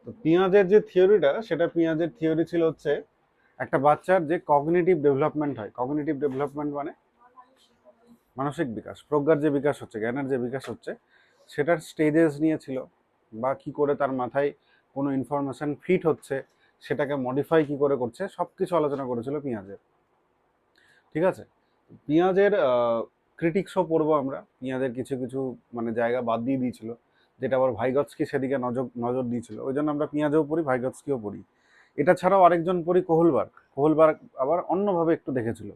তো পিঁয়াজের যে থিওরিটা, সেটা পিঁয়াজের থিওরি ছিল হচ্ছে একটা বাচ্চার যে কগনিটিভ ডেভেলপমেন্ট হয়, কগনিটিভ ডেভেলপমেন্ট মানে মানসিক বিকাশ, প্রজ্ঞার যে বিকাশ হচ্ছে, জ্ঞানের যে বিকাশ হচ্ছে, সেটার স্টেজেস নিয়েছিল, বা কি করে তার মাথায় কোনো ইনফরমেশন ফিট হচ্ছে, সেটাকে মডিফাই কি করে করছে, সব কিছু আলোচনা করেছিল পিঁয়াজের। ঠিক আছে, পিঁয়াজের ক্রিটিক্সও পড়বো আমরা, পিঁয়াজের কিছু কিছু মানে জায়গা বাদ দিয়ে দিয়েছিল, যেটা আবার ভাইগৎস্কি সেদিকে নজর নজর দিয়েছিল, ওই জন্য আমরা পিঁয়াজও পড়ি, ভাইগৎস্কিও পড়ি। এটা ছাড়াও আরেকজন পড়ি কোহলবার্গ, কোহলবার্গ আবার অন্যভাবে একটু দেখেছিল।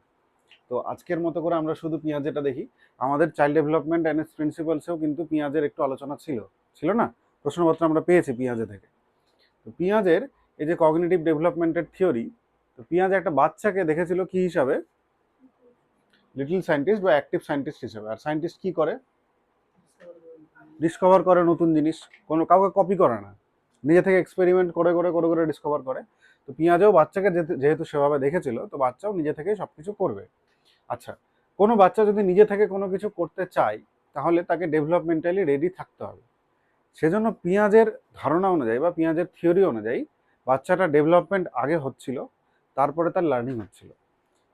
তো আজকের মতো করে আমরা শুধু পেঁয়াজেটা দেখি। আমাদের চাইল্ড ডেভেলপমেন্ট অ্যান্ড ইটস প্রিন্সিপালসেও কিন্তু পেঁয়াজের একটু আলোচনা ছিল, ছিল না? প্রশ্নপত্র আমরা পেয়েছি পেঁয়াজে থেকে। তো পেঁয়াজের এই যে কগনিটিভ ডেভেলপমেন্টের থিওরি, তো পেঁয়াজ একটা বাচ্চাকে দেখেছিল কি হিসাবে, লিটল সায়েন্টিস্ট বা অ্যাক্টিভ সায়েন্টিস্ট হিসেবে। আর সায়েন্টিস্ট কি করে? ডিসকভার করে নতুন জিনিস, কোনো কাউকে কপি করে না, নিজে থেকে এক্সপেরিমেন্ট করে করে করে করে ডিসকভার করে। তো পেঁয়াজেও বাচ্চাকে যেহেতু সেভাবে দেখেছিল, তো বাচ্চাও নিজে থেকেই সব কিছু করবে। আচ্ছা, কোনো বাচ্চা যদি নিজে থেকে কোনো কিছু করতে চায়, তাহলে তাকে ডেভেলপমেন্টালি রেডি থাকতে হবে। সেজন্য পেঁয়াজের ধারণা অনুযায়ী বা পেঁয়াজের থিওরি অনুযায়ী বাচ্চাটা ডেভেলপমেন্ট আগে হচ্ছিল, তারপরে তার লার্নিং হচ্ছিল।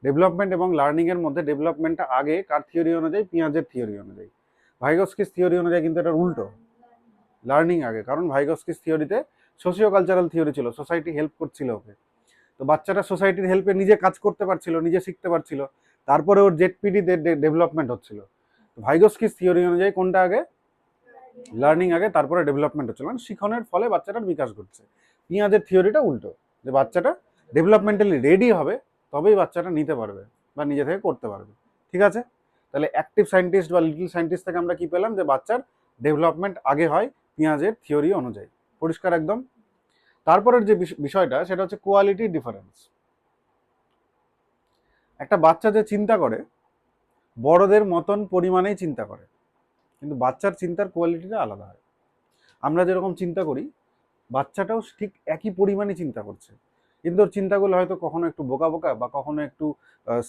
ডেভেলপমেন্ট এবং লার্নিংয়ের মধ্যে ডেভেলপমেন্টটা আগে কার থিওরি অনুযায়ী? পেঁয়াজের থিওরি অনুযায়ী। ভাইগস্কিস থিওরি অনুযায়ী কিন্তু এটা উল্টো, লার্নিং আগে। কারণ ভাইগস্কিস থিওরিতে সোশিও কালচারাল থিওরি ছিল, সোসাইটি হেল্প করছিল ওকে। তো বাচ্চাটা সোসাইটির হেল্পে নিজে কাজ করতে পারছিল, নিজে শিখতে পারছিল, তারপরে ওর জেডপিডি ডেভেলপমেন্ট হচ্ছিল। ভাইগস্কিস থিওরি অনুযায়ী কোনটা আগে? লার্নিং আগে, তারপরে ডেভেলপমেন্ট হচ্ছিল, মানে শিখনের ফলে বাচ্চাটার বিকাশ ঘটছে। পেঁয়াজের থিওরিটা উল্টো, যে বাচ্চাটা ডেভেলপমেন্টালি রেডি হবে, তবেই বাচ্চাটা নিতে পারবে বা নিজে থেকে করতে পারবে। ঠিক আছে, তাহলে অ্যাক্টিভ সায়েন্টিস্ট বা লিটল সায়েন্টিস্ট থেকে আমরা কি পেলাম? যে বাচ্চার ডেভেলপমেন্ট আগে হয় পেঁয়াজের থিওরি অনুযায়ী। পরিষ্কার একদম। তারপরের যে বিষয়টা, সেটা হচ্ছে কোয়ালিটি ডিফারেন্স। একটা বাচ্চা যে চিন্তা করে, বড়দের মতন পরিমাণেই চিন্তা করে, কিন্তু বাচ্চার চিন্তার কোয়ালিটিটা আলাদা হয়। আমরা যেরকম চিন্তা করি, বাচ্চাটাও ঠিক একই পরিমাণে চিন্তা করছে, কিন্তু ওর চিন্তাগুলো হয়তো কখনো একটু বোকা বোকা, বা কখনো একটু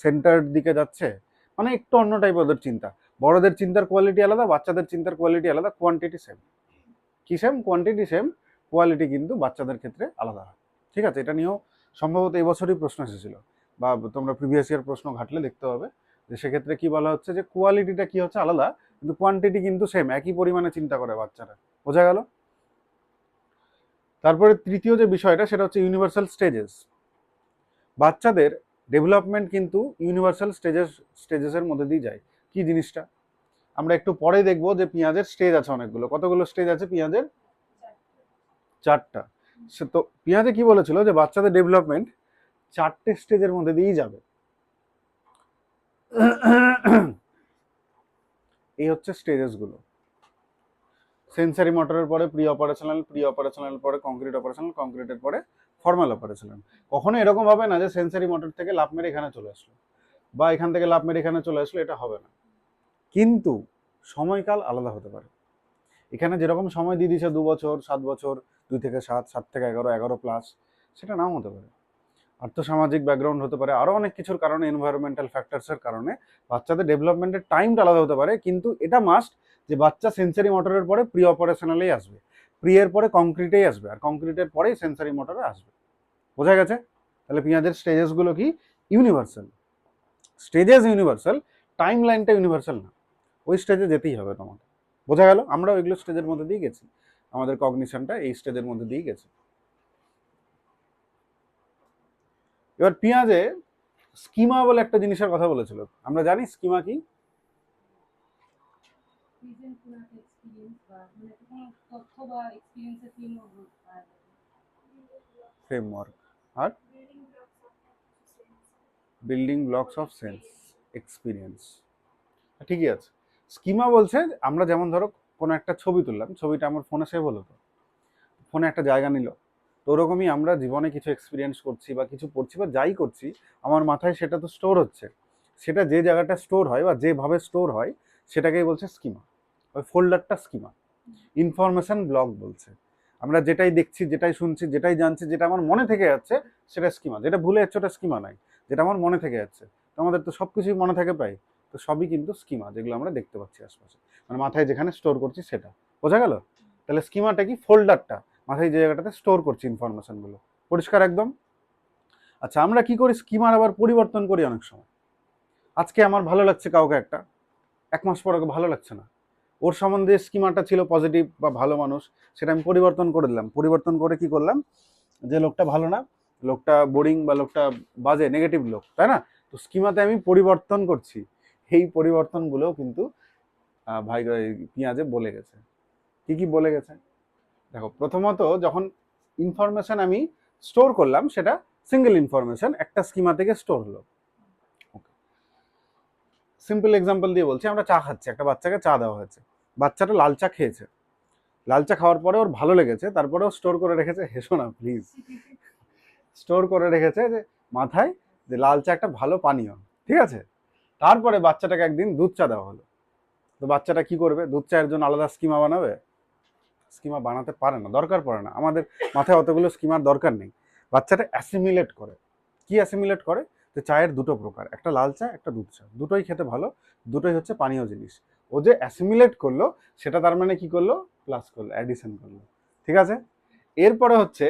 সেন্টার দিকে যাচ্ছে, মানে একটু অন্য টাইপের ওদের চিন্তা। বড়দের চিন্তার কোয়ালিটি আলাদা, বাচ্চাদের চিন্তার কোয়ালিটি আলাদা, কোয়ান্টিটি সেম। কি সেম? কোয়ান্টিটি সেম, কোয়ালিটি কিন্তু বাচ্চাদের ক্ষেত্রে আলাদা হয়। ঠিক আছে, এটা নিয়েও সম্ভবত এবছরই প্রশ্ন এসেছিল, বা তোমরা প্রিভিয়াস ইয়ার প্রশ্ন ঘাটলে দেখতে হবে, যে সেক্ষেত্রে কি বলা হচ্ছে, যে কোয়ালিটিটা কি হচ্ছে আলাদা, কিন্তু কোয়ান্টিটি কিন্তু সেম, একই পরিমাণে চিন্তা করে বাচ্চারা। বোঝা গেল? তারপরে তৃতীয় যে বিষয়টা, সেটা হচ্ছে ইউনিভার্সাল স্টেজেস। বাচ্চাদের ডেভেলপমেন্ট কিন্তু ইউনিভার্সাল স্টেজেসের মধ্যে দিয়ে যায়। কি জিনিসটা আমরা একটু পরে দেখবো, যে পেঁয়াজের স্টেজ আছে অনেকগুলো। কতগুলো স্টেজ আছে পেঁয়াজের? 4টা। সে তো পেঁয়াজে কি বলেছিল, যে বাচ্চাদের ডেভেলপমেন্ট 4টে স্টেজের মধ্যে দিয়েই যাবে। এই হচ্ছে স্টেজেস গুলো। সেন্সারি মোটরের পরে প্রি অপারেশনাল, প্রি অপারেশনাল পরে কংক্রিট অপারেশনাল, কংক্রিটের পরে ফর্মাল অপারেশনাল। কখনো এরকম হবে না যে সেন্সারি মোটর থেকে লাফ মেরে এখানে চলে আসলো, বা এখান থেকে লাফ মেরে এখানে চলে আসলো, এটা হবে না। কিন্তু সময়কাল আলাদা হতে পারে। এখানে যেরকম সময় দিয়ে দিয়েছে 2 বছর, 7 বছর, 2 থেকে 7, 7 থেকে 11, 11 প্লাস, সেটা নাও হতে পারে। আর্থসামাজিক ব্যাকগ্রাউন্ড হতে পারে, আরও অনেক কিছুর কারণে, এনভায়রনমেন্টাল ফ্যাক্টরসের কারণে বাচ্চাদের ডেভেলপমেন্টের টাইমটা আলাদা হতে পারে। কিন্তু এটা মাস্ট, যে বাচ্চা সেন্সারি মোটরের পরে প্রি অপারেশনালেই আসবে, প্রি এর পরে কংক্রিটেই আসবে, আর কংক্রিটের পরেই সেন্সারি মোটরে আসবে। বোঝা গেছে? তাহলে পেঁয়াজের স্টেজেসগুলো কি? ইউনিভার্সাল। স্টেজেস ইউনিভার্সাল, টাইম লাইনটা ইউনিভার্সাল না। ওই স্টেজে যেতেই হবে তোমাকে। বোঝা গেল? আমরা ওইগুলো স্টেজের মধ্যে দিয়ে গেছি, আমাদের কগনিশনটা এই স্টেজের মধ্যে দিয়ে গেছে। এবার পেঁয়াজে স্কিমা বলে একটা জিনিসের কথা বলেছিল, আমরা জানি স্কিমা কি? ফ্রেমওয়ার্ক। আর building blocks of sense experience. ঠিকই আছে। স্কিমা বলছে, আমরা যেমন ধরো কোনো একটা ছবি তুললাম, ছবিটা আমার ফোনে সেভ হলো, তো ফোনে একটা জায়গা নিল, তো ওরকমই আমরা জীবনে কিছু এক্সপিরিয়েন্স করছি বা কিছু পড়ছি বা যাই করছি, আমার মাথায় সেটা তো স্টোর হচ্ছে। সেটা যে জায়গাটা স্টোর হয় বা যেভাবে স্টোর হয়, সেটাকেই বলছে স্কিমা। ওই ফোল্ডারটা স্কিমা। ইনফরমেশন ব্লক বলছে। আমরা যেটাই দেখছি, যেটাই শুনছি, যেটাই জানছি, যেটা আমার মনে থেকে যাচ্ছে, সেটা স্কিমা। যেটা ভুলে যাচ্ছে ওটা স্কিমা নাই, যেটা আমার মনে থেকে যাচ্ছে। তো আমাদের তো সব কিছুই মনে থাকে প্রায়, তো সবই কিন্তু স্কিমা, যেগুলো আমরা দেখতে পাচ্ছি আশপাশে, মানে মাথায় যেখানে স্টোর করছি সেটা। বোঝা গেল? তাহলে স্কিমাটা কি? ফোল্ডারটা, মাথায় যে জায়গাটাতে স্টোর করছি ইনফরমেশনগুলো। পরিষ্কার একদম? আচ্ছা, আমরা কি করি, স্কিমার আবার পরিবর্তন করি অনেক সময়। আজকে আমার ভালো লাগছে কাউকে একটা, 1 মাস পর ওকে ভালো লাগছে না, ওর সম্বন্ধে স্কিমাটা ছিল পজিটিভ বা ভালো মানুষ, সেটা আমি পরিবর্তন করে দিলাম। পরিবর্তন করে কি করলাম, যে লোকটা ভালো না, লোকটা বোরিং বা লোকটা বাজে, নেগেটিভ লোক, তাই না? তো স্কিমাতে আমি পরিবর্তন করছি। এই পরিবর্তনগুলোও কিন্তু ভাই পেঁয়াজে বলে গেছে। কি কি বলে গেছে দেখো। প্রথমত, যখন ইনফরমেশন আমি স্টোর করলাম, সেটা সিঙ্গেল ইনফরমেশন একটা স্কিমা থেকে স্টোর হলো। সিম্পল এক্সাম্পল দিয়ে বলছি, আমরা চা খাচ্ছি, একটা বাচ্চাকে চা দেওয়া হয়েছে, বাচ্চাটা লাল চা খেয়েছে, লাল চা খাওয়ার পরে ওর ভালো লেগেছে, তারপরেও স্টোর করে রেখেছে, হেসো না প্লিজ, স্টোর করে রেখেছে যে মাথায় যে লাল চা একটা ভালো পানীয়, ঠিক আছে? তারপরে বাচ্চাটাকে একদিন দুধ চা দেওয়া হলো, তো বাচ্চাটা কি করবে, দুধ চায়ের জন্য আলাদা স্কিমা বানাবে? স্কিমা বানাতে পারে না, দরকার পড়ে না, আমাদের মাথায় অতগুলো স্কিমার দরকার নেই। বাচ্চাটা অ্যাসিমিলেট করে। কি অ্যাসিমিলেট করে? যে চায়ের দুটো প্রকার, একটা লাল চা, একটা দুধ চা, দুটোই খেতে ভালো, দুটোই হচ্ছে পানীয় জিনিস। ও যে অ্যাসিমিলেট করলো, সেটা তার মানে কি করলো, প্লাস করলো, অ্যাডিশন করলো, ঠিক আছে? এরপরে হচ্ছে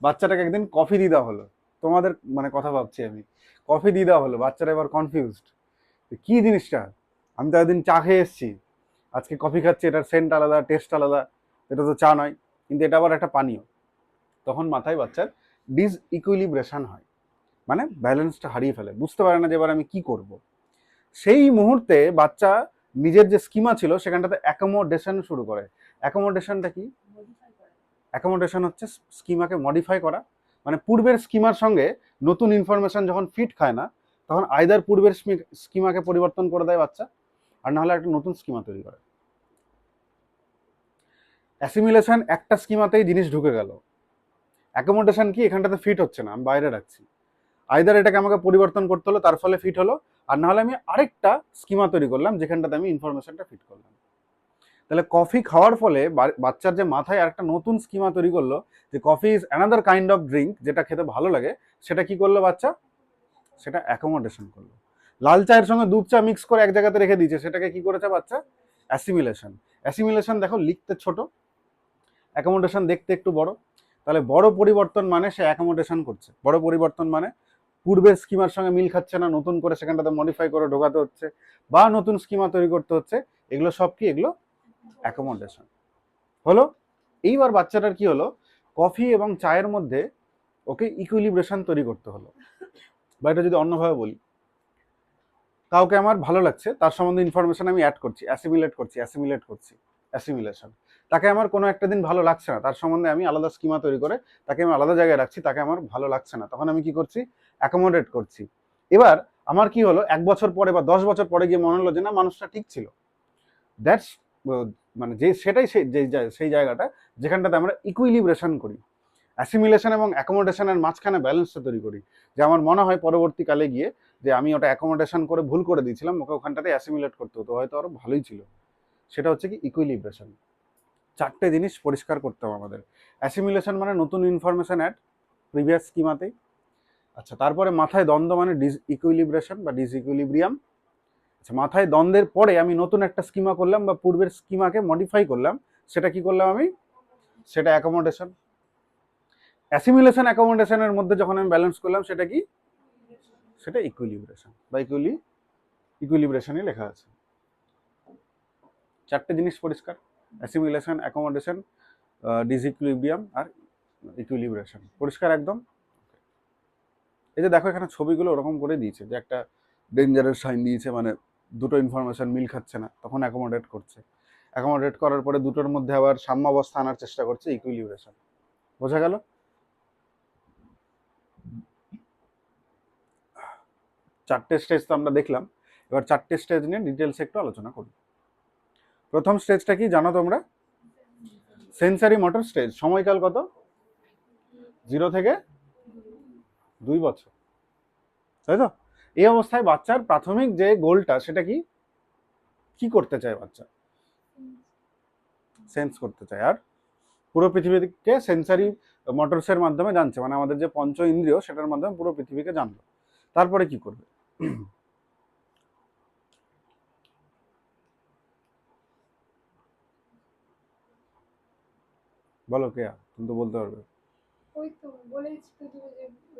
বাচ্চাটাকে একদিন কফি দিয়ে দেওয়া হলো, তোমাদের মানে কথা ভাবছি আমি, কফি দিয়ে দেওয়া হলো, বাচ্চারা এবার কনফিউজড, কি জিনিসটা, আমি তো একদিন চা খেয়ে এসেছি, আজকে কফি খাচ্ছি, এটার সেন্ট আলাদা, টেস্ট আলাদা, এটা তো চা নয়, কিন্তু এটা আবার একটা পানীয়। তখন মাথায় বাচ্চার ডিস ইকুইলিব্রেশন হয়, মানে ব্যালেন্সটা হারিয়ে ফেলে, বুঝতে পারে না যে এবার আমি কি করব। সেই মুহূর্তে বাচ্চা নিজের যে স্কিমা ছিল সেখানটাতে অ্যাকোমোডেশন শুরু করে। অ্যাকোমোডেশন হচ্ছে স্কিমাকে মডিফাই করা, মানে পূর্বের স্কিমার সঙ্গে নতুন ইনফরমেশন যখন ফিট খায় না, তখন আইদার পূর্বের স্কিমাকে পরিবর্তন করে দেয় বাচ্চা, আর না হলে একটা নতুন স্কিমা তৈরি করে। অ্যাসিমিলেশন, একটা স্কিমাতেই জিনিস ঢুকে গেল। অ্যাকোমোডেশন কি, এখানটাতে ফিট হচ্ছে না, আমি বাইরে রাখছি, আইদার এটাকে আমাকে পরিবর্তন করতে হলো, তার ফলে ফিট হলো, আর না হলে আমি আরেকটা স্কিমা তৈরি করলাম যেখানটাতে আমি ইনফরমেশনটা ফিট করলাম। তাহলে কফি খাওয়ার ফলে বাচ্চার যে মাথায় আরেকটা নতুন স্কিমা তৈরি করলো, যে coffee is another kind of drink, যেটা খেতে ভালো লাগে, সেটা কি করলো বাচ্চা, সেটা অ্যাকোমোডেশন করলো। লাল চায়ের সঙ্গে দুধ চা মিক্স করে এক জায়গাতে রেখে দিয়েছে, সেটাকে কি করেছে বাচ্চা, অ্যাসিমিলেশন। অ্যাসিমিলেশন দেখো লিখতে ছোট, অ্যাকোমোডেশন দেখতে একটু বড়। তাহলে বড় পরিবর্তন মানে সে অ্যাকোমোডেশন করছে, বড় পরিবর্তন মানে পূর্বের স্কিমার সঙ্গে মিল খাচ্ছে না, নতুন করে সেখানটাতে মডিফাই করে ঢোকাতে হচ্ছে, বা নতুন স্কিমা তৈরি করতে হচ্ছে, এগুলো সব কি, এগুলো অ্যাকোমোডেশন হলো। এইবার বাচ্চাটার কি হলো, কফি এবং চায়ের মধ্যে ওকে ইকুইলিব্রেশন তৈরি করতে হলো। বা এটা যদি অন্যভাবে বলি, কাউকে আমার ভালো লাগছে, তার সম্বন্ধে ইনফরমেশন আমি অ্যাড করছি, অ্যাসিমিলেশন। তাকে আমার কোনো একটা দিন ভালো লাগছে না, তার সম্বন্ধে আমি আলাদা স্কিমা তৈরি করে তাকে আমি আলাদা জায়গায় রাখছি, তাকে আমার ভালো লাগছে না, তখন আমি কি করছি, অ্যাকোমোডেট করছি। এবার আমার কি হলো, 1 বছর পরে বা 10 বছর পরে গিয়ে মনে হলো যে না, মানুষটা ঠিক ছিল। দ্যাটস মানে যে সেটাই সেই জায়গাটা যেখানটাতে আমরা ইকুইলিব্রেশন করি, অ্যাসিমিলেশন এবং অ্যাকোমোডেশনের মাঝখানে ব্যালেন্সটা তৈরি করি। যে আমার মনে হয় পরবর্তীকালে গিয়ে যে আমি ওটা অ্যাকোমোডেশন করে ভুল করে দিয়েছিলাম, ওকে ওখানটাতে অ্যাসিমিলেট করতে হতো, হয়তো আরো ভালোই ছিল। সেটা হচ্ছে কি, ইকুইলিব্রেশন। 4টে জিনিস পরিষ্কার করতে হবে আমাদের। অ্যাসিমিলেশন মানে নতুন ইনফরমেশন অ্যাড প্রিভিয়াস স্কিমাতেই। আচ্ছা, তারপরে মাথায় দ্বন্দ্ব মানে ডিস ইকুইলিব্রেশন বা ডিস ইকুইলিব্রিয়াম। আচ্ছা, মাথায় দ্বন্দ্বের পরে আমি নতুন একটা স্কিমা করলাম বা পূর্বের স্কিমাকে মডিফাই করলাম, সেটা কি করলাম আমি, সেটা অ্যাকোমোডেশন। অ্যাসিমিলেশন অ্যাকোমোডেশনের মধ্যে যখন আমি ব্যালেন্স করলাম, সেটা কি, সেটা ইকুইলিব্রেশন বা ইকুইলিব্রেশনই লেখা আছে। 4টে জিনিস পরিষ্কার, অ্যাসিমিলেশন, অ্যাকোমোডেশন, ডিসইকুইলিব্রিয়াম আর ইকুইলিব্রেশন, পরিষ্কার একদম। এই যে দেখো এখানে ছবিগুলো ওরকম করে দিয়েছে, যে একটা ডেঞ্জারের সাইন দিয়েছে, মানে দুটো ইনফরমেশন মিল খাচ্ছে না, তখন অ্যাকোমোডেট করছে, অ্যাকোমোডেট করার পরে দুটোর মধ্যে আবার সাম্যাবস্থা আনার চেষ্টা করছে, ইকুইলিব্রেশন। বোঝা গেল? 4টে স্টেজ তো আমরা দেখলাম, এবার 4টে স্টেজ নিয়ে ডিটেলস একটু আলোচনা করি। প্রথম স্টেজটা কি জানো তোমরা, সেন্সারি মোটর স্টেজ। সময়কাল কত, 0 থেকে 2 বছর, তাই তো? এই অবস্থায় বাচ্চার প্রাথমিক যে গোলটা, সেটা কি, কি করতে চায় বাচ্চা, সেন্স করতে চায়, আর পুরো পৃথিবীকে সেন্সারি মোটরসের মাধ্যমে জানছে, মানে আমাদের যে পঞ্চ ইন্দ্রিয়, সেটার মাধ্যমে পুরো পৃথিবীকে জানলো। তারপরে কি করবে, বলো কে, তুমি তো বলতে পারবে। ওই তো বলেইছি তো তুমি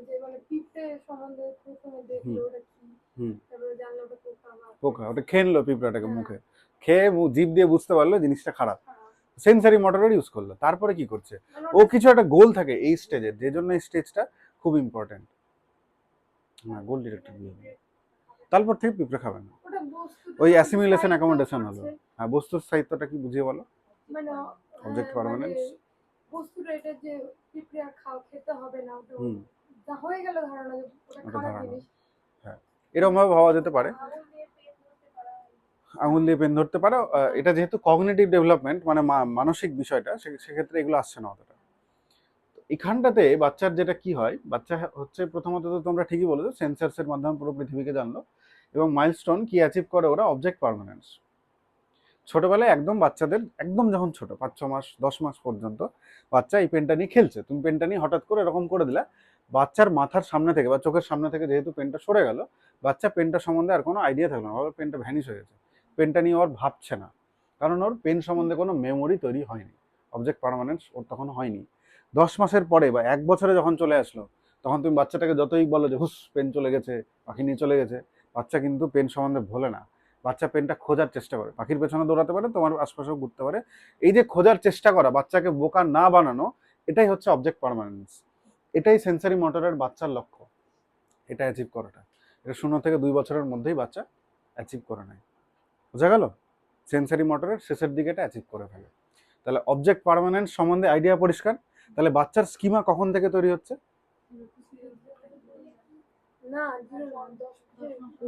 যে মানে পিঁপড়ে সম্বন্ধে প্রথমে হুম দেখলো ওটা কি, হুম। তারপরে জানলো ওটা পোকা মাকড়। পোকা, ওটা খেয়ে নিলো পিঁপড়াটাকে হ্যাঁ মুখে, খেয়ে জিভ দিয়ে বুঝতে পারলো জিনিসটা খারাপ, খারাপ। সেন্সারি মোটরের ইউজ করলো। তারপরে কি করছে, মানে ও ওটা কিছু একটা গোল থাকে এই স্টেজের, যে জন্য এই স্টেজটা খুব ইম্পর্টেন্ট। হ্যাঁ, গোল ডিরেক্টেড বিহেভিয়ার। তারপর থেকে পিঁপড়ে খাবে না। ওটা বস্তুতে ওই তো অ্যাসিমিলেশন স্থায়িত্ব অ্যাকোমোডেশন হলো। করছে। হ্যাঁ, বস্তুর স্থায়িত্বটা কি বুঝিয়ে বলো। মানে অবজেক্ট হ্যাঁ মানে পার্মানেন্স। বস্তুটা এটা যে পিঁপড়ে আর খেতে হবে না, ওটা হুম। যা হয়ে গেল ধারণা যে ওটা ওটা খারাপ ধারণা। জিনিস। হ্যাঁ, এরকম ভাবে ভাবা যেতে পারে। আঙুল দিয়ে পেট ধরতে পারা হয়। আঙুল দিয়ে পেন ধরতে পারো, এটা যেহেতু কগনিটিভ ডেভেলপমেন্ট মানে মানসিক বিষয়টা, সেক্ষেত্রে এগুলো আসছে না অতটা। এখানটাতে বাচ্চার যেটা কি হয়, বাচ্চা হচ্ছে প্রথমত তো তোমরা ঠিকই বলেছো, সেন্সার্সের মাধ্যমে পুরো পৃথিবীকে জানলো। এবং মাইলস্টোন কি অ্যাচিভ করে ওরা, অবজেক্ট পার্মানেন্স। ছোটবেলায় একদম বাচ্চাদের একদম যখন ছোট 5-6 মাস 10 মাস পর্যন্ত বাচ্চা এই পেনটা নিয়ে খেলছে, তুমি পেনটা নিয়ে হঠাৎ করে এরকম করে দিলা, বাচ্চার মাথার সামনে থেকে বা চোখের সামনে থেকে যেহেতু পেনটা সরে গেল, বাচ্চা পেনটা সম্বন্ধে আর কোনো আইডিয়া থাকলো না, পেনটা ভ্যানিশ হয়ে গেছে, পেনটা নিয়ে ওর ভাবছে না, কারণ ওর পেন সম্বন্ধে কোনো মেমোরি তৈরি হয়নি, অবজেক্ট পার্মানেন্স ওর তখন হয়নি। 10 মাসের পরে বা 1 বছরে যখন চলে আসলো, তখন তুমি বাচ্চাটাকে যতই বলো যে হুস পেন চলে গেছে, পাখি নিয়ে চলে গেছে, বাচ্চা কিন্তু পেন সম্বন্ধে ভোলে না। বাচ্চা পেনটা খোঁজার চেষ্টা করে, পাখির পেছনে দৌড়াতে পারে, তোমার আশপাশেও ঘুরতে পারে। এই যে খোঁজার চেষ্টা করা, বাচ্চাকে বোকা না বানানো, এটাই হচ্ছে অবজেক্ট পার্মানেন্স। এটাই সেন্সারি মোটরের বাচ্চার লক্ষ্য, এটা অ্যাচিভ করাটা। এটা 0 থেকে 2 বছরের মধ্যেই বাচ্চা অ্যাচিভ করে নেয়। বোঝা গেল, সেন্সারি মোটরের শেষের দিকে এটা অ্যাচিভ করে ফেলে। তাহলে অবজেক্ট পার্মানেন্স সম্বন্ধে আইডিয়া পরিষ্কার। তাহলে বাচ্চার স্কিমা কখন থেকে তৈরি হচ্ছে, না ধরে নাও 10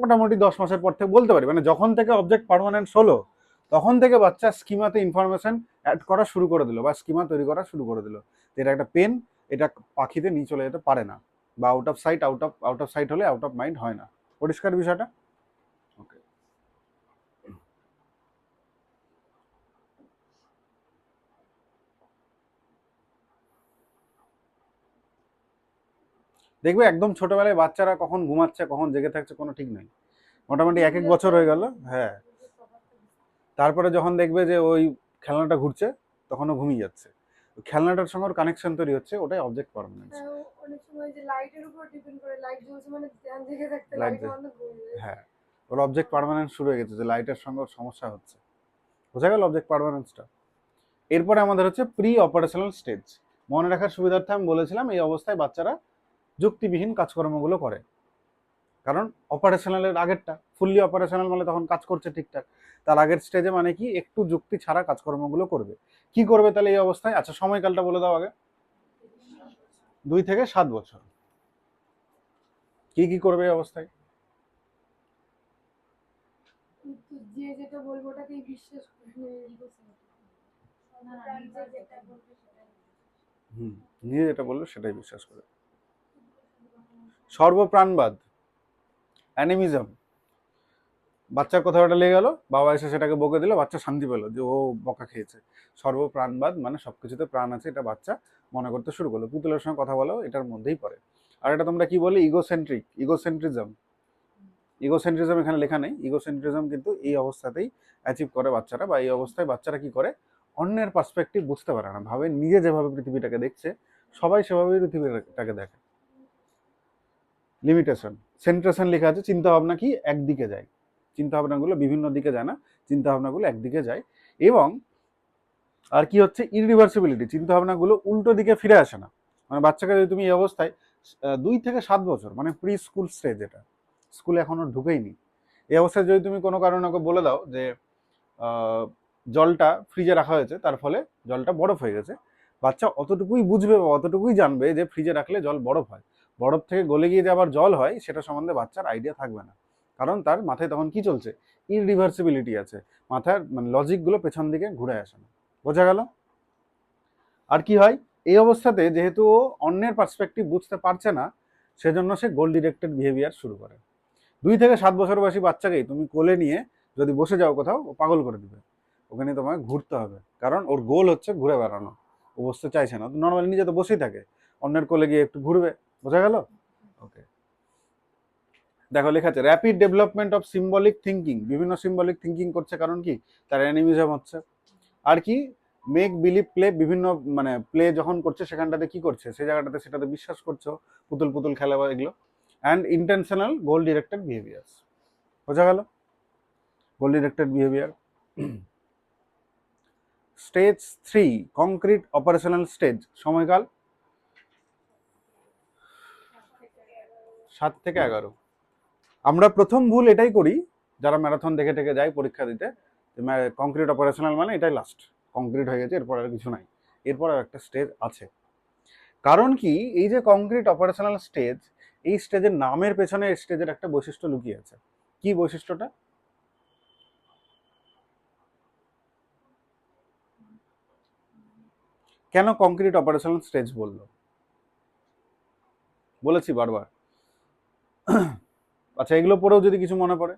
মোটামুটি 10 মাসের পর থেকে বলতে পারি, মানে যখন থেকে অবজেক্ট পার্মানেন্স হলো তখন থেকে বাচ্চা স্কিমাতে ইনফরমেশন অ্যাড করা শুরু করে দিল বা স্কিমা তৈরি করা শুরু করে দিল, যে এটা একটা পেন, এটা পাখিতে নিয়ে চলে যেতে পারে না, বা out of sight, out of sight হলে আউট অফ মাইন্ড হয় না। পরিষ্কার বিষয়টা? ওকে। দেখবে একদম ছোটবেলায় বাচ্চারা কখন ঘুমাচ্ছে কখন জেগে থাকছে কোনো ঠিক নেই, মোটামুটি 1-1 বছর হয়ে গেল। হ্যাঁ, তারপরে যখন দেখবে যে ওই খেলনাটা ঘুরছে তখনও ঘুমিয়ে যাচ্ছে, খেলনাটার সঙ্গে ওর কানেকশন তৈরি হচ্ছে, ওটাই অবজেক্ট পারমানেন্স। হ্যাঁ, অনেক সময় যে লাইটের উপর ডিপেন্ড করে, লাইট জ্বলছে মানে ধ্যান জেগে থাকতে, লাইট লাইট দে, বন্ধ ঘুমিয়ে যায়। হ্যাঁ, ওর অবজেক্ট পার্মানেন্স শুরু হয়ে গেছে, যে লাইটের সঙ্গে ওর সমস্যা হচ্ছে। বোঝা গেল অবজেক্ট পার্মানেন্সটা। এরপরে আমাদের হচ্ছে প্রি অপারেশনাল স্টেজ। মনে রাখার সুবিধার্থে আমি বলেছিলাম এই অবস্থায় বাচ্চারা যুক্তিবিহীন কাজকর্মগুলো করে, কারণ অপারেশনালের আগেরটা ফুললি অপারেশনাল মানে তখন কাজ করছে ঠিকঠাক, তার আগের স্টেজে মানে কি একটু যুক্তি ছাড়া কাজকর্মগুলো করবে। কি করবে তাহলে এই অবস্থায়, আচ্ছা সময়কালটা বলে দাও আগে। 2 থেকে 7 বছর কি কি করবে এই অবস্থায়? কিন্তু যে যেটা বলবো ওটাকেই বিশ্বাস করে। প্রাণ যে যেটা বলবে সেটাই। হুম, নিজে যেটা বললো সেটাই বিশ্বাস করে। সর্বপ্রাণবাদ, অ্যানিমিজম। বাচ্চার কথাটা লেগে গেল, বাবা এসে সেটাকে বকে দিল, বাচ্চা শান্তি পেলো যে ও বকা খেয়েছে। সর্বপ্রাণবাদ মানে সবকিছুতে প্রাণ আছে, এটা বাচ্চা মনে করতে শুরু করলো। পুতুলের সঙ্গে কথা বলো এটার মধ্যেই পড়ে। আর এটা তোমরা কি বলে, ইগোসেন্ট্রিজম। ইগোসেন্ট্রিজম এখানে লেখা নেই, ইগোসেন্ট্রিজম কিন্তু এই অবস্থাতেই অ্যাচিভ করে বাচ্চারা, বা এই অবস্থায় বাচ্চারা কি করে, অন্যের পার্সপেক্টিভ বুঝতে পারে না, ভাবে নিজে যেভাবে পৃথিবীটাকে দেখছে সবাই সেভাবেই পৃথিবীটাকে দেখে। লিমিটেশন, সেন্ট্রেশন লেখা আছে, চিন্তা ভাবনা কি একদিকে যায়, চিন্তা ভাবনাগুলো বিভিন্ন দিকে যায় না, চিন্তা ভাবনাগুলো একদিকে যায়। এবং আর কি হচ্ছে, ইরিভার্সিবিলিটি, চিন্তা ভাবনাগুলো উল্টো দিকে ফিরে আসে না। মানে বাচ্চাকে যদি তুমি এই অবস্থায় 2 থেকে 7 বছর মানে প্রি স্কুল স্টেজ, এটা স্কুলে এখনো ঢুকেইনি, এই অবস্থায় যদি তুমি কোনো কারণে ওকে বলে দাও যে জলটা ফ্রিজে রাখা হয়েছে তার ফলে জলটা বরফ হয়ে গেছে, বাচ্চা অতটুকুই বুঝবে বা অতটুকুই জানবে যে ফ্রিজে রাখলে জল বরফ হয়, বরফ থেকে গলে গিয়ে যে আবার জল হয় সেটা সম্বন্ধে বাচ্চার আইডিয়া থাকবে না, কারণ তার মাথায় তখন কি চলছে, ইরিভার্সিবিলিটি আছে, মাথার মানে লজিকগুলো পেছন দিকে ঘুরে আসে না। বোঝা গেল? আর কি হয়, এই অবস্থাতে যেহেতু ও অন্যের পার্সপেক্টিভ বুঝতে পারছে না, সেজন্য সে গোল ডিরেক্টেড বিহেভিয়ার শুরু করে। 2 থেকে 7 বছর বয়সী বাচ্চাকেই তুমি কোলে নিয়ে যদি বসে যাও কোথাও, ও পাগল করে দিবে, ওখানে তোমায় ঘুরতে হবে, কারণ ওর গোল হচ্ছে ঘুরে বেড়ানো, ও বসতে চাইছে না, নর্মালি নিজে তো বসেই থাকে, অন্যের কোলে গিয়ে একটু ঘুরবে। বোঝা গেল? ওকে, দেখো লেখা আছে rapid development of symbolic thinking, বিভিন্ন সিম্বলিক থিঙ্কিং করছে, কারণ কি, তার অ্যানিমিজম হচ্ছে। আর কি, মেক বিলিভ প্লে, বিভিন্ন মানে প্লে যখন করছে সেখানটাতে কি করছে, সেই জায়গাটাতে সেটাতে বিশ্বাস করছো, পুতুল পুতুল খেলা বা এগুলো। And intentional goal directed behaviours, বোঝা গেল goal directed behaviour. Stage 3 concrete operational stage, সময়কাল 7 থেকে 11। আমরা প্রথম ভুল এটাই করি যারা ম্যারাথন দেখে টেকে যায় পরীক্ষা দিতে, কংক্রিট অপারেশনাল মানে এটাই লাস্ট, কংক্রিট হয়ে গেছে, এরপর আর কিছু নাই, এরপর আর একটা স্টেজ আছে। কারণ কি, এই যে কংক্রিট অপারেশনাল স্টেজ, এই স্টেজের নামের পেছনে স্টেজের একটা বৈশিষ্ট্য লুকিয়ে আছে। কি বৈশিষ্ট্যটা? কেন কংক্রিট অপারেশনাল স্টেজ বললো? বলেছি বারবার। আচ্ছা, এগুলো পরেও যদি কিছু মনে পড়ে।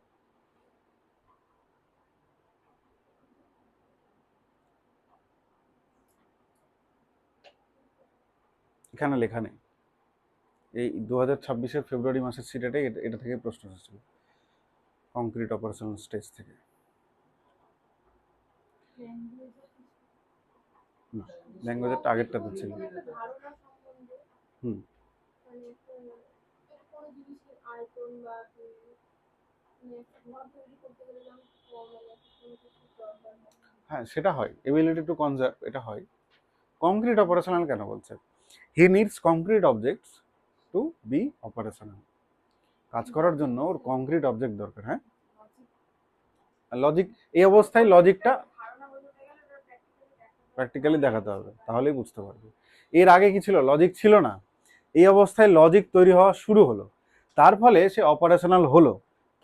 এখানে লেখা নেই, এই 2026-এর ফেব্রুয়ারি মাসের সিটেটে এটা থেকে প্রশ্ন এসেছিল, কংক্রিট অপারেশনাল স্টেজ থেকে। ল্যাঙ্গুয়েজের আগেরটাতে ছিল। হুম। হ্যাঁ, সেটা হয়, এবিলিটি টু কনজার্ভ, এটা হয়। কংক্রিট অপারেশনাল কেন বলছে? He needs concrete objects to be operational. কাজ করার জন্য ওর কংক্রিট অবজেক্ট দরকার। হ্যাঁ, লজিক, এই অবস্থায় লজিকটা প্র্যাকটিক্যালি দেখাতে হবে, তাহলেই বুঝতে পারবে। এর আগে কি ছিল? লজিক ছিল না। এই অবস্থায় লজিক তৈরি হওয়া শুরু হলো, তার ফলে সে অপারেশনাল হলো।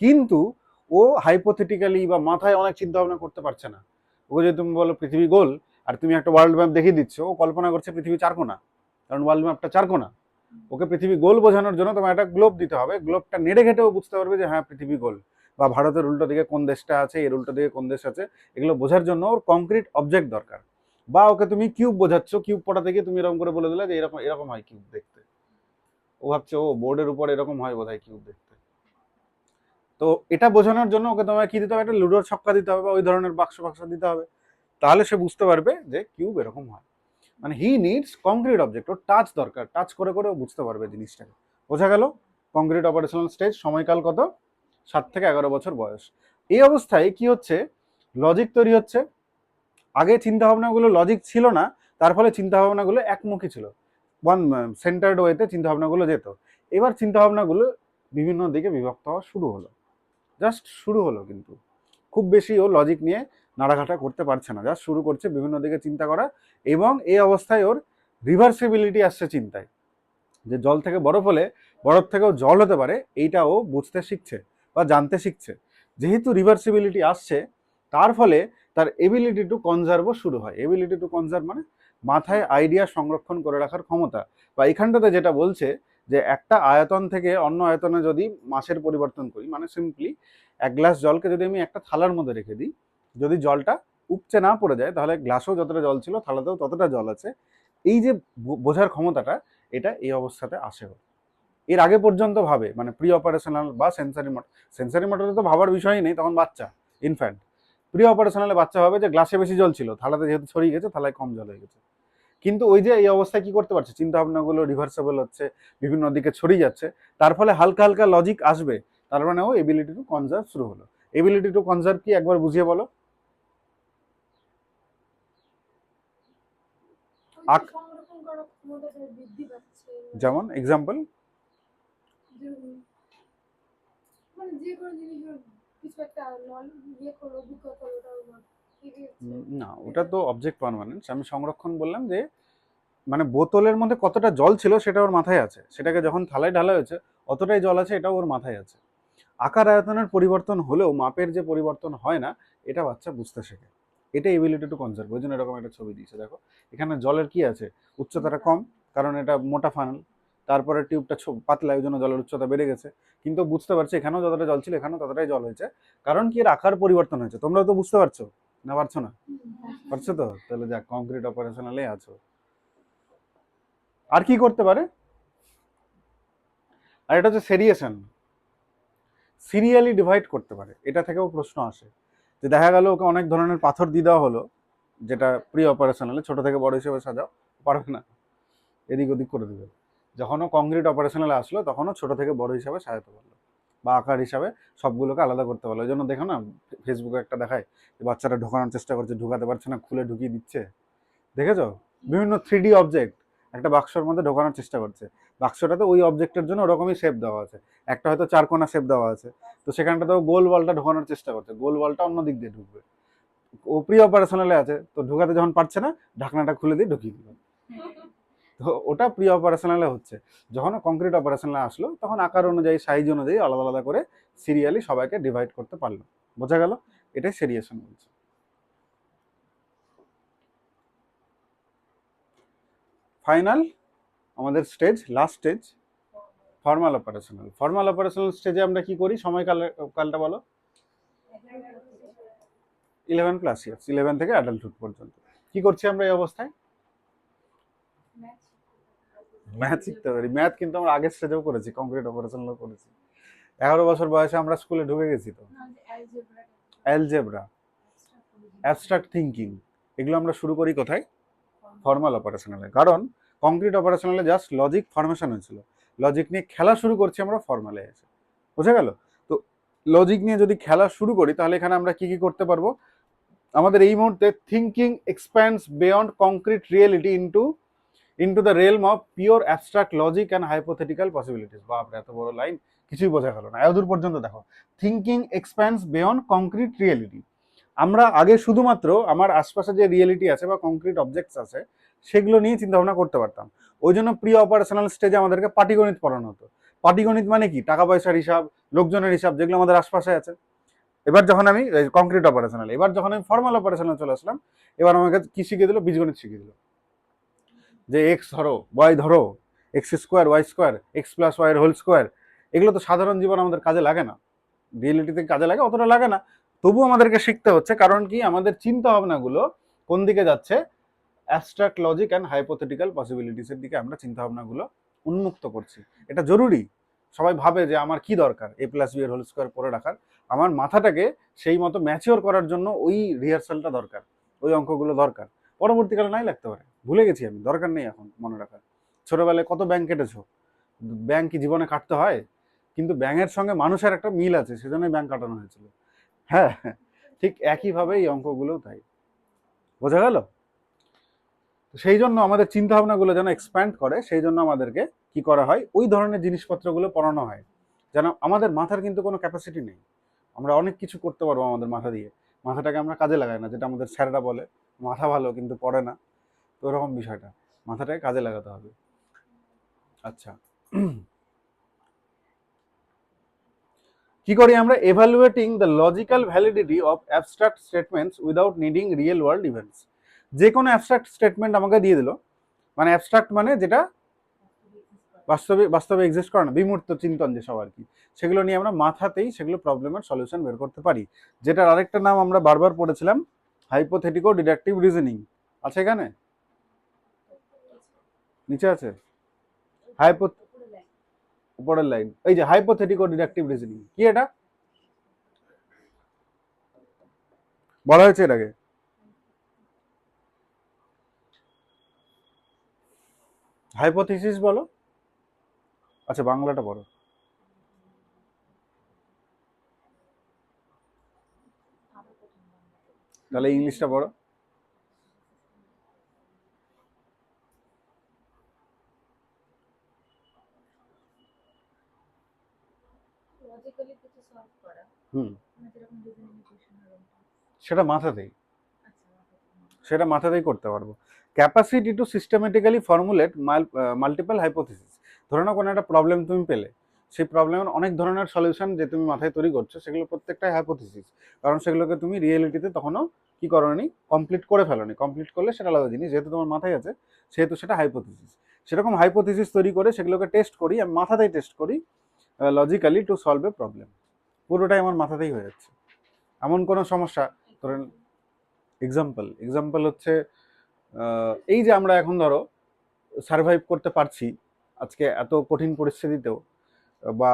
কিন্তু ও হাইপোথেটিক্যালি বা মাথায় অনেক চিন্তা ভাবনা করতে পারছে না। ওকে যদি তুমি বলো পৃথিবী গোল, আর তুমি একটা ওয়ার্ল্ড ম্যাপ দেখিয়ে দিচ্ছ, ও কল্পনা করছে পৃথিবী চারকোনা, কারণ ওয়ার্ল্ড ম্যাপটা চারকোনা। ওকে পৃথিবী গোল বোঝানোর জন্য তোমার একটা গ্লোব দিতে হবে, গ্লোবটা নেড়ে ঘেটেও বুঝতে পারবে যে হ্যাঁ পৃথিবী গোল, বা ভারতের উল্টো দিকে কোন দেশটা আছে, এর উল্টো দিকে কোন দেশ আছে, এগুলো বোঝার জন্য ওর কংক্রিট অবজেক্ট দরকার। বা ওকে তুমি কিউব বোঝাচ্ছ, কিউব পড়াতে গিয়ে তুমি এরকম করে বলে দিলে যে এরকম এরকম হয় কিউব দেখতে, ও ভাবছে ও বোর্ডের উপর এরকম হয় বোধহয় কিউব দেখতে। তো এটা বোঝানোর জন্য ওকে তোমায় কি দিতে হবে? একটা লুডোর ছক্কা দিতে হবে, বা ওই ধরনের বাক্স বাক্স দিতে হবে, তাহলে সে বুঝতে পারবে যে কিউব এরকম হয়। মানে হি নিডস কংক্রিট অবজেক্ট, ওর টাচ দরকার, টাচ করে করে ও বুঝতে পারবে জিনিসটাকে। বোঝা গেল? কংক্রিট অপারেশনাল স্টেজ, সময়কাল কত? 7 থেকে 11 বছর বয়স। এই অবস্থায় কি হচ্ছে? লজিক তৈরি হচ্ছে। আগে চিন্তা ভাবনাগুলো লজিক ছিল না, তার ফলে চিন্তা ভাবনাগুলো একমুখী ছিল, ওয়ান সেন্টার্ড ওয়েতে চিন্তা ভাবনাগুলো যেত। এবার চিন্তা ভাবনাগুলো বিভিন্ন দিকে বিভক্ত হওয়া শুরু হলো, জাস্ট শুরু হলো, কিন্তু খুব বেশি ও লজিক নিয়ে নাড়াঘাটা করতে পারছে না, জাস্ট শুরু করছে বিভিন্ন দিকে চিন্তা করা। এবং এই অবস্থায় ওর রিভার্সিবিলিটি আসছে চিন্তায়, যে জল থেকে বরফ হলে বরফ থেকেও জল হতে পারে, এইটা ও বুঝতে শিখছে বা জানতে শিখছে। যেহেতু রিভার্সিবিলিটি আসছে, তার ফলে তার এবিলিটি টু কনজার্ভও শুরু হয়। এবিলিটি টু কনজার্ভ মানে মাথায় আইডিয়া সংরক্ষণ করে রাখার ক্ষমতা। বা এখানটাতে যেটা বলছে যে একটা আয়তন থেকে অন্য আয়তনে যদি মাসের পরিবর্তন করি, মানে সিম্পলি এক গ্লাস জলকে যদি আমি একটা থালার মধ্যে রেখে দিই, যদি জলটা উপচে না পড়ে যায়, তাহলে গ্লাসেও যতটা জল ছিল থালাতেও ততটা জল আছে। এই যে বোঝার ক্ষমতাটা, এটা এই অবস্থাতে আসে। এর আগে পর্যন্ত ভাবে, মানে প্রি অপারেশনাল বা সেন্সারি মোটর, সেন্সারি মোটরে তো ভাবার বিষয়ই নেই, তখন বাচ্চা, ইনফ্যান্ট। প্রি অপারেশনালে বাচ্চা ভাবে যে গ্লাসে বেশি জল ছিল, থালাতে যেহেতু ছড়িয়ে গেছে, থালায় কম জল হয়ে গেছে। কিন্তু ওই যে এই অবস্থায় কি করতে পারছে, চিন্তা ভাবনাগুলো রিভার্সেবল হচ্ছে, বিভিন্ন দিকে ছড়িয়ে যাচ্ছে, তার ফলে হালকা হালকা লজিক আসবে। তার মানে ও এবিলিটি টু কনজার্ভ শুরু হলো। এবিলিটি টু কনজার্ভ কি একবার বুঝিয়ে বলো। সংরক্ষণ করার ক্ষমতাটা বৃদ্ধি পাচ্ছে। যেমন এক্সাম্পল, মানে যে কোনো জিনিস কিছু একটা ইয়ে করো, অভিজ্ঞতা ওটা না ওটা তো অবজেক্ট পারমানেন্স। আমি সংরক্ষণ বললাম যে মানে বোতলের মধ্যে কতটা জল ছিল সেটা ওর মাথায় আছে, সেটাকে যখন থালায় ঢালা হয়েছে অতটাই জল আছে, এটাও ওর মাথায় আছে। আকার আয়তনের পরিবর্তন হলেও মাপের যে পরিবর্তন হয় না, এটা বাচ্চা বুঝতে শেখে। এটা এবিলিটি টু কনজার্ভ। ওই জন্য এরকম একটা ছবি দিয়েছে, দেখো এখানে জলের কি আছে, উচ্চতাটা কম, কারণ এটা মোটা ফানেল, তারপরে টিউবটা পাতলা, ওই জন্য জলের উচ্চতা বেড়ে গেছে। কিন্তু বুঝতে পারছে এখানেও যতটা জল ছিল এখানেও ততটাই জল হয়েছে, কারণ কি এর আকার পরিবর্তন হয়েছে। তোমরা তো বুঝতে পারছো না, পারছো না? পারছো তো? তাহলে যাক, কংক্রিট অপারেশনালে আছো। আর কি করতে পারে? আর এটা হচ্ছে সেরিয়েশন, সিরিয়ালি ডিভাইড করতে পারে। এটা থেকেও প্রশ্ন আসে, যে দেখা গেল ওকে অনেক ধরনের পাথর দিয়ে দেওয়া হলো, যেটা প্রি অপারেশনালে ছোট থেকে বড় হিসেবে সাজাও, পারবে না, এদিক ওদিক করে দেবে। যখনও কংক্রিট অপারেশনালে আসলো তখনও ছোট থেকে বড় হিসাবে সাজাতে পারলো বা আকার হিসাবে সবগুলোকে আলাদা করতে পারলো। ওই জন্য দেখো না ফেসবুকে একটা দেখায় যে বাচ্চারা ঢোকানোর চেষ্টা করছে, ঢুকাতে পারছে না, খুলে ঢুকিয়ে দিচ্ছে, দেখেছো? বিভিন্ন 3D অবজেক্ট একটা বাক্সর মধ্যে ঢোকানোর চেষ্টা করছে, বাক্সটাতে ওই অবজেক্টের জন্য ওরকমই শেপ দেওয়া আছে, একটা হয়তো চারকোনা শেপ দেওয়া আছে, তো সেখানটাতেও গোল বলটা ঢোকানোর চেষ্টা করছে, গোল বলটা অন্য দিক দিয়ে ঢুকবে, ও প্রি অপারেশনালে আছে, তো ঢুকাতে যখন পারছে না ঢাকনাটা খুলে দিয়ে ঢুকিয়ে দিল। তো ওটা প্রি অপারেশনালে হচ্ছে। যখন কংক্রিট অপারেশনালে আসলো তখন আকার অনুযায়ী সাইজ অনুযায়ী আলাদা আলাদা করে সিরিয়ালি সবাইকে ডিভাইড করতে পারলো। বোঝা গেল? এটাই সেরিয়েশন বলছে। ফাইনাল আমাদের stage, last stage formal operational. Formal operational স্টেজে আমরা কি করি, কালটা বলো। 11+years, 11 থেকে অ্যাডাল্টহুড পর্যন্ত কি করছি আমরা এই অবস্থায়? ম্যাথ শিখতে পারি। ম্যাথ কিন্তু আমরা আগের স্টেজেও করেছি, কংক্রিট অপারেশনালও করেছি। 11 বছর বয়সে আমরা স্কুলে ঢুকে গেছি। তো অ্যালজেব্রা, অ্যাবস্ট্রাক্ট থিঙ্কিং, এগুলো আমরা শুরু করি কোথায়? ফর্মাল অপারেশনালে। কারণ কংক্রিট অপারেশনালে জাস্ট লজিক ফরমেশন হয়েছিল, লজিক নিয়ে খেলা শুরু করছি আমরা ফর্মালে এসে। বুঝা গেল? তো লজিক নিয়ে যদি খেলা শুরু করি তাহলে এখানে আমরা কি কি করতে পারবো? আমাদের এই মুহূর্তে thinking এক্সপ্যান্ডস beyond concrete reality into the realm of pure abstract logic and hypothetical possibilities. বাপরে, এত বড় লাইন, কিছুই বোঝা গেল না। এতদূর পর্যন্ত দেখো, থিঙ্কিং এক্সপ্যান্ডস বিয়ন্ড কংক্রিট রিয়েলিটি। আমরা আগে শুধুমাত্র আমার আশপাশে যে রিয়েলিটি আছে বা কংক্রিট অবজেক্টস আছে সেগুলো নিয়ে চিন্তা ভাবনা করতে পারতাম। ওই জন্য প্রি অপারেশনাল স্টেজে আমাদেরকে পাটিগণিত পড়ানো হতো। পাটিগণিত মানে কি? টাকা পয়সার হিসাব, লোকজনের হিসাব, যেগুলো আমাদের আশপাশে আছে। এবার যখন আমি কংক্রিট অপারেশনাল, এবার যখন আমি ফর্মাল অপারেশনাল চলে আসলাম, এবার আমাকে কি শিখিয়ে দিল? বীজগণিত শিখিয়ে দিল, যে এক্স ধরো, ওয়াই ধরো, X square, Y square, X plus Y whole square. এগুলো তো সাধারণ জীবন আমাদের কাজে লাগে না, রিয়েলিটিতে কাজে লাগে, অতটা লাগে না, তবু আমাদেরকে শিখতে হচ্ছে। কারণ কি? আমাদের চিন্তা ভাবনাগুলো কোন দিকে যাচ্ছে? অ্যাবস্ট্রাক্ট লজিক অ্যান্ড হাইপোথেটিক্যাল পসিবিলিটিসের দিকে আমরা চিন্তা ভাবনাগুলো উন্মুক্ত করছি। এটা জরুরি। সবাই ভাবে যে আমার কি দরকার এ প্লাস বি এর হোল স্কোয়ার পড়ে রাখার, আমার মাথাটাকে সেই মতো ম্যাচিওর করার জন্য ওই রিহার্সালটা দরকার, ওই অঙ্কগুলো দরকার। পরবর্তীকালে নাই লাগতে পারে, ভুলে গেছি আমি, দরকার নেই এখন মনে রাখার। ছোটবেলায় কত ব্যাংক কেটেছো, ব্যাংক কি জীবনে কাটতে হয়? কিন্তু ব্যাংকের সঙ্গে মানুষের একটা মিল আছে, সেজন্যই ব্যাংক কাটানো হয়েছিল। হ্যাঁ, ঠিক একইভাবে এই অঙ্কগুলোও তাই। বোঝা গেল? সেই জন্য আমাদের চিন্তা ভাবনাগুলো যেন এক্সপ্যান্ড করে, সেই জন্য আমাদেরকে কি করা হয়? ওই ধরনের জিনিসপত্রগুলো পড়ানো হয়, যেন আমাদের মাথার কিন্তু কোনো ক্যাপাসিটি নেই, আমরা অনেক কিছু করতে পারবো আমাদের মাথা দিয়ে, মাথাটাকে আমরা কাজে লাগাই না, যেটা আমাদের স্যারেরা বলে মাথা ভালো কিন্তু পড়ে না। তো ওরকম বিষয়টা, মাথাটাকে কাজে লাগাতে হবে। আচ্ছা, কি করি আমরা? Evaluating the logical validity of abstract statements without needing real world events. যে কোনো অ্যাবস্ট্রাক্ট স্টেটমেন্ট আমাকে দিয়ে দিল, মানে অ্যাবস্ট্রাক্ট মানে যেটা বাস্তবে বাস্তবে এক্সিস্ট করে না, বিমূর্ত চিন্তন যেসব আর কি, সেগুলো নিয়ে আমরা মাথাতেই সেগুলো প্রবলেমের সলিউশন বের করতে পারি। যেটার আরেকটা নাম আমরা বারবার পড়েছিলাম, হাইপোথেটিকো ডিডাকটিভ রিজনিং। আছে এখানে? নিচে আছে হাইপো, উপরের লাইন, এই যে হাইপোথেটিকো ডিডাকটিভ রিজনিং। কি এটা বলা হয়েছে এর আগে? হাইপোথিসিস বলো। আচ্ছা, বাংলাটা বলো। তাহলে ইংলিশটা বলো। লজিক্যালি কিছু সলভ করা, হুম, মানে যেরকম রিজনিং ইকুয়েশন আর ওটা। সেটা মাথাতেই, আচ্ছা, সেটা মাথাতেই করতে পারবো। Capacity to systematically formulate multiple hypothesis. ধরে নাও কোনো একটা প্রবলেম তুমি পেলে, সেই প্রবলেমের অনেক ধরনের সলিউশন যে তুমি মাথায় তৈরি করছো, সেগুলো প্রত্যেকটাই হাইপোথিসিস। কারণ সেগুলোকে তুমি রিয়েলিটিতে তখনও কি করোনি, কমপ্লিট করে ফেলোনি। কমপ্লিট করলে সেটা আলাদা জিনিস, যেহেতু তোমার মাথায় আছে সেহেতু সেটা হাইপোথিসিস। সেরকম হাইপোথিসিস তৈরি করে সেগুলোকে টেস্ট করি, আমি মাথাতেই টেস্ট করি logically to solve a problem. পুরোটাই আমার মাথাতেই হয়ে যাচ্ছে। এমন কোনো সমস্যা, ধরেন এক্সাম্পল হচ্ছে এই যে আমরা এখন ধরো সার্ভাইভ করতে পারছি আজকে এত কঠিন পরিস্থিতিতেও, বা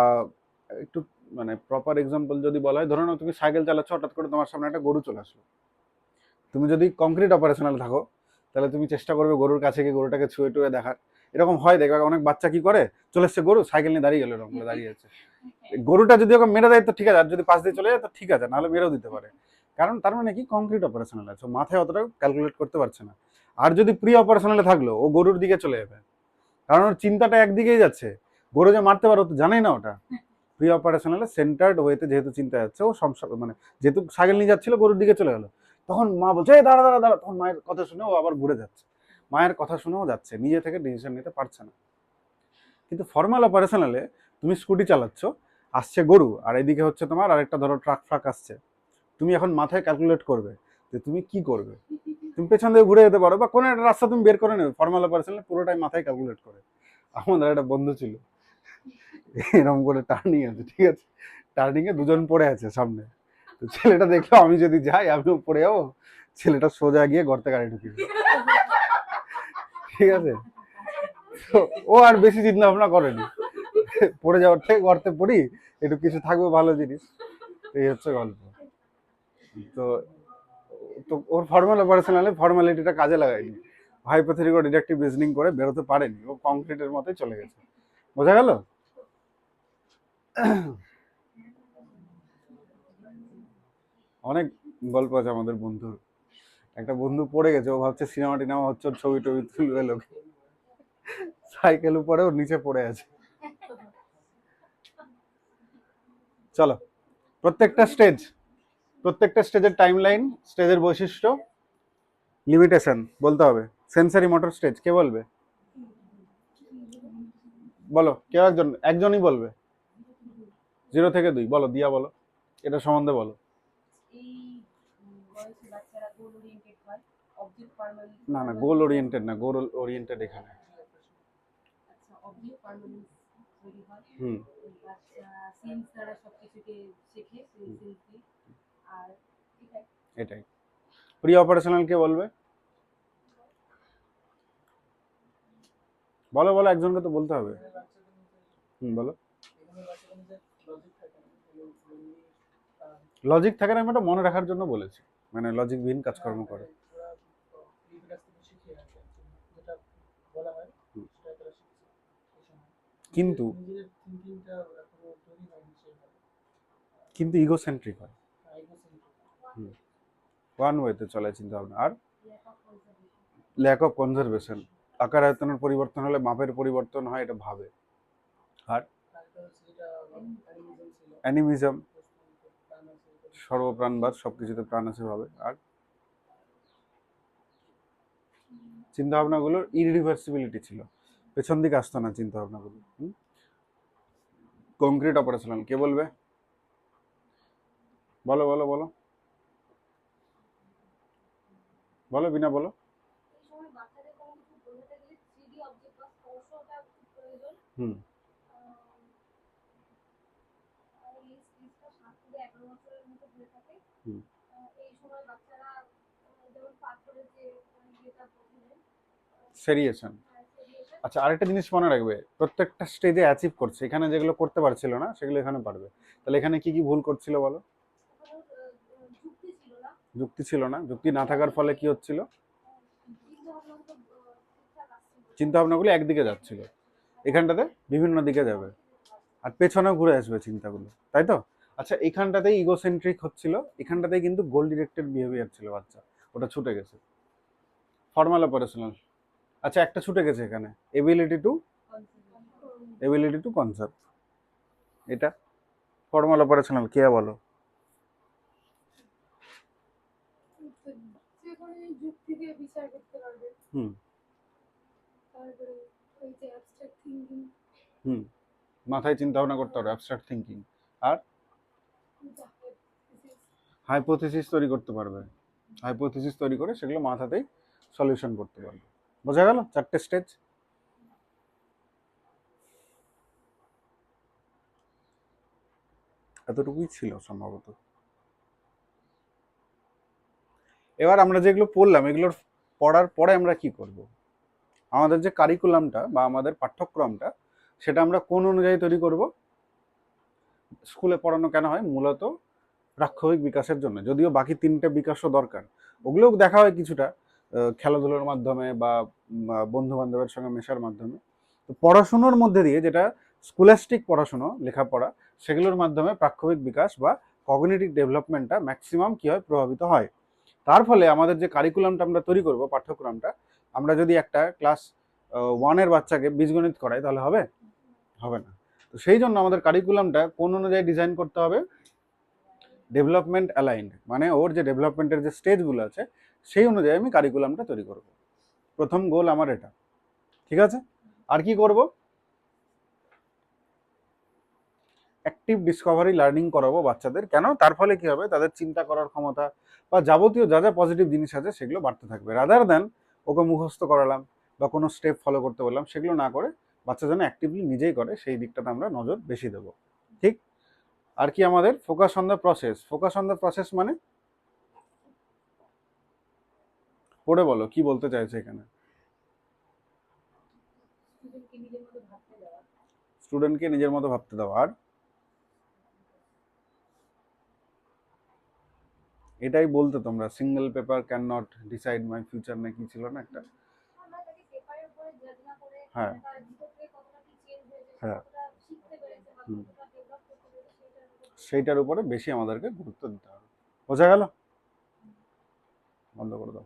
একটু মানে প্রপার এক্সাম্পল যদি বলা হয়, ধরো না তুমি সাইকেল চালাচ্ছ, হঠাৎ করে তোমার সামনে একটা গরু চলে আসলো, তুমি যদি কংক্রিট অপারেশনাল থাকো তাহলে তুমি চেষ্টা করবে গরুর কাছে গিয়ে গরুটাকে ছুঁয়ে টুয়ে দেখার। এরকম হয়, দেখবে অনেক বাচ্চা কি করে, চলে এসছে গরু, সাইকেল নিয়ে দাঁড়িয়ে গেল, এরকম করে দাঁড়িয়ে আছে। গরুটা যদি ওকে মেরে দেয় তো ঠিক আছে, আর যদি পাশ দিয়ে চলে যায় তো ঠিক আছে, নাহলে মেরেও দিতে পারে। কারণ তার মানে কি, কংক্রিট অপারেশনাল আছে, ও মাথায় অতটা ক্যালকুলেট করতে পারছে না। আর যদি প্রি অপারেশনালে থাকলো, ও গরুর দিকে চলে যাবে, কারণ ওর চিন্তাটা একদিকেই যাচ্ছে, গরু যে মারতে পারো তো জানেই না ওটা। প্রি অপারেশনালে সেন্টার্ড ওয়েতে যেহেতু চিন্তা যাচ্ছে, ও মানে যেহেতু সাইকেল নিয়ে যাচ্ছিল গরুর দিকে চলে গেলো, তখন মা বলছে এই দাঁড়া দাঁড়া দাঁড়া, তখন মায়ের কথা শুনে ও আবার ঘুরে যাচ্ছে, মায়ের কথা শুনেও যাচ্ছে, নিজে থেকে ডিসিশন নিতে পারছে না। কিন্তু ফর্মাল অপারেশনালে তুমি স্কুটি চালাচ্ছ, আসছে গরু, আর এদিকে হচ্ছে তোমার আরেকটা ধরো ট্রাক ফ্রাক আসছে, তুমি এখন মাথায় ক্যালকুলেট করবে যে তুমি কি করবে। তুমি পেছন দিয়ে ঘুরে যেতে পারো বা কোনো একটা রাস্তা তুমি বের করে নেবে, ফর্মাল অপারেশনালে পুরোটাই মাথায় ক্যালকুলেট করে। আমাদের একটা বন্ধু ছিল, এরকম করে টার্নিং আছে, ঠিক আছে, টার্নিং এ দুজন পড়ে আছে সামনে, তো ছেলেটা দেখলো আমি যদি যাই আমিও পড়ে যাবো, ছেলেটা সোজা গিয়ে গর্তে গাড়ি ঢুকিয়ে দিল। ঠিক আছে, তো ও আর বেশি চিন্তা ভাবনা করেনি, পড়ে যাওয়ার থেকে গর্তে পড়ি, একটু কিছু থাকবে ভালো জিনিস, এই হচ্ছে গল্প। তো তো ওর ফর্মাল অপারেশনালে ফর্মালিটিটা কাজে লাগায়নি, হাইপোথেটিক ও ডিডাকটিভ রিজনিং করে বেরোতে পারেনি, ও কংক্রিটের মতোই চলে গেছে। বোঝা গেল? অনেক গল্প আছে আমাদের বন্ধুর। একটা বন্ধু পড়ে গেছে, ও ভাবছে সিনেমা টিনেমা হচ্ছে, ওর ছবি টবি তুলবে লোকে, সাইকেল উপরে ওর নিচে পড়ে আছে। চলো, প্রত্যেকটা স্টেজের টাইম লাইন, স্টেজের বৈশিষ্ট্য, লিমিটেশন বলতে হবে। সেন্সারি মোটর স্টেজ কে বলবে? বলো, কেউ একজনই বলবে। 0 থেকে 2 বলো, দিয়া বলো, এটা সম্বন্ধে বলো। না না, গোল ওরিয়েন্টেড না, গোল ওরিয়েন্টেড এখানে। হুম, এটাই। প্রি অপারেশনাল কে বলবে? বলো বলো, একজনকে তো বলতে হবে। বলো। লজিক থাকে না, আমি ওটা মনে রাখার জন্য বলেছি, মানে লজিক বিহীন কাজকর্ম করে। কিন্তু কিন্তু ইগোসেন্ট্রিক হয়, ওয়ান ওয়েতে চলে চিন্তা ভাবনা। আর ল্যাক অফ কনজারভেশন, আকার আয়তনের পরিবর্তন হলে মাপের পরিবর্তন হয়, এটা ভাবে। আর অ্যানিমিজম, সর্বপ্রাণবাদ, সবকিছুতে প্রাণ আছে ভাবে। আর চিন্তা ভাবনাগুলোর ইরিভার্সিবিলিটি ছিল, পেছন দিকে আসতো না চিন্তা ভাবনাগুলো। কংক্রিট অপারেশনাল কে বলবে? বলো বলো বলো বলো, বিনা বলো। হুম, হুম, সেরিয়েশন। আচ্ছা, আরেকটা জিনিস মনে রাখবে, প্রত্যেকটা স্টেজে অ্যাচিভ করছে, এখানে যেগুলো করতে পারছিল না সেগুলো এখানে পারবে। তাহলে এখানে কি কি ভুল করছিল বলো? যুক্তি ছিল না, যুক্তি না থাকার ফলে কি হচ্ছিল? চিন্তা ভাবনাগুলো একদিকে যাচ্ছিল, এখানটাতে বিভিন্ন দিকে যাবে, আর পেছনেও ঘুরে আসবে চিন্তাগুলো, তাই তো? আচ্ছা, এখানটাতেই ইগোসেন্ট্রিক হচ্ছিল, এখানটাতেই কিন্তু গোল ডিরেক্টেড বিহেভিয়ার ছিল বাচ্চা, ওটা ছুটে গেছে। ফর্মাল অপারেশনাল, আচ্ছা একটা ছুটে গেছে এখানে, এবিলিটি টু কনসার্ভ, এটা ফর্মাল অপারেশনাল কে বলো? যুক্তি দিয়ে বিচার করতে পারবে। হুম, তারপরে ওই যে অ্যাবস্ট্রাক্ট থিঙ্কিং, হুম, মাথায় চিন্তা ভাবনা করতে হবে, অ্যাবস্ট্রাক্ট থিঙ্কিং। আর হাইপোথিসিস তৈরি করতে পারবে, হাইপোথিসিস তৈরি করে সেগুলো মাথাতেই সলিউশন করতে পারবে। বোঝা গেল 4টে স্টেজ? এতটুকুই ছিল সম্ভবত। এবার আমরা যেগুলো পড়লাম, এগুলোর পড়ার পরে আমরা কি করব? আমাদের যে কারিকুলামটা বা আমাদের পাঠ্যক্রমটা, সেটা আমরা কোন অনুযায়ী তৈরি করব? স্কুলে পড়ানো কেন হয়? মূলত রাক্ষবিক বিকাশের জন্য, যদিও বাকি 3টে বিকাশও দরকার, ওগুলোও দেখা হয় কিছুটা খেলাধুলার মাধ্যমে বা বন্ধু বান্ধবের সঙ্গে মেশার মাধ্যমে। তো পড়াশুনোর মধ্যে দিয়ে যেটা স্কুলাস্টিক পড়াশুনো লেখাপড়া, সেগুলোর মাধ্যমে প্রাক্ষবিক বিকাশ বা কগনিটিভ ডেভেলপমেন্টটা ম্যাক্সিমাম কি হয় প্রভাবিত হয়। তার ফলে আমাদের যে কারিকুলামটা আমরা তৈরি করব, পাঠ্যক্রমটা, আমরা যদি একটা ক্লাস 1-এর বাচ্চাকে বীজগণিত করাই তাহলে হবে? হবে না। তো সেই জন্য আমাদের কারিকুলামটা কোন অনুযায়ী ডিজাইন করতে হবে? ডেভেলপমেন্ট অ্যালাইন্ড, মানে ওর যে ডেভেলপমেন্টের যে স্টেজগুলো আছে সেই অনুযায়ী আমি কারিকুলামটা তৈরি করব। প্রথম গোল আমার এটা, ঠিক আছে? আর কি করব? অ্যাক্টিভ ডিসকভারি লার্নিং করাবো বাচ্চাদের। কেন? তার ফলে কি হবে, তাদের চিন্তা করার ক্ষমতা বা যাবতীয় যা যা পজিটিভ জিনিস আছে সেগুলো বাড়তে থাকবে, রাদার দ্যান ওকে মুখস্থ করালাম বা কোনো স্টেপ ফলো করতে বললাম, সেগুলো না করে বাচ্চা যেন অ্যাক্টিভলি নিজেই করে, সেই দিকটাতে আমরা নজর বেশি দেবো। ঠিক? আর কি আমাদের focus on the process. Focus on the process মানে পড়ে বলো কি বলতে চাইছে এখানে। স্টুডেন্টকে নিজের মতো ভাবতে দাও। আর এটাই বলতে তোমরা, single paper can not decide my future, না কি ছিল না একটা? হ্যাঁ, হ্যাঁ, সেইটার উপরে বেশি আমাদেরকে গুরুত্ব দিতে হবে। বোঝা গেল? বন্ধ করে দাও।